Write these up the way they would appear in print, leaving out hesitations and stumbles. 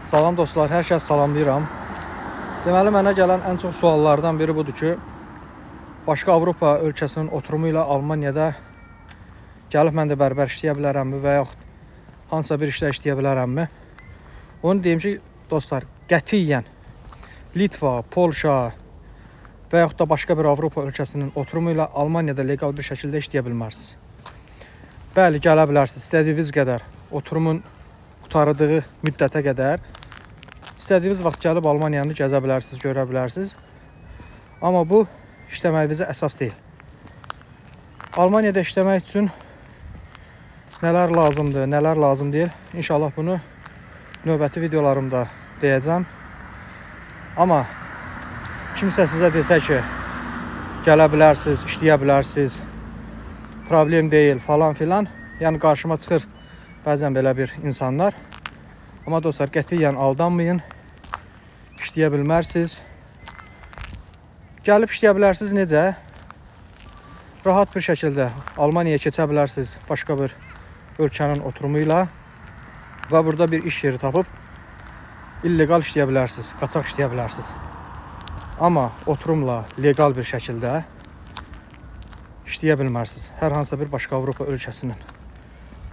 Salam dostlar, hər kəs salamlayıram. Deməli, mənə gələn ən çox suallardan biri budur ki, başqa Avropa ölkəsinin oturumu ilə Almaniyada gəlib mən də bərbər işləyə bilərəmmi və yaxud hansısa bir işlə işləyə bilərəmmi? Onu deyim ki, dostlar, qətiyyən Litva, Polşa və yaxud da başqa bir Avropa ölkəsinin oturumu ilə Almaniyada legal bir şəkildə işləyə bilmərsiniz. Bəli, gələ bilərsiniz. İstədiyiniz qədər oturumun qurtardığı müddətə qədər istədiyiniz vaxt gəlib Almaniyanı gəzə bilərsiniz, görə bilərsiniz. Amma bu işləməyinizə əsas deyil. Almaniyada işləmək üçün nələr lazımdır, nələr lazım deyil. İnşallah bunu növbəti videolarımda deyəcəm. Amma kimsə sizə desə ki, gələ bilərsiniz, işləyə bilərsiniz, problem deyil falan filan. Yəni qarşıma çıxır bəzən belə bir insanlar. Amma dostlar, qətiyyən aldanmayın. İşləyə bilmərsiniz. Gəlib işləyə bilərsiniz necə? Rahat bir şəkildə Almaniyaya keçə bilərsiniz başqa bir ölkənin oturumu ilə və burada bir iş yeri tapıb illegal işləyə bilərsiniz, qaçaq işləyə bilərsiniz. Amma oturumla legal bir şəkildə işləyə bilmərsiniz. Hər hansısa bir başqa Avropa ölkəsinin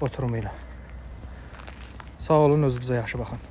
oturumu ilə. Sağ olun, özünüzə yaxşı baxın.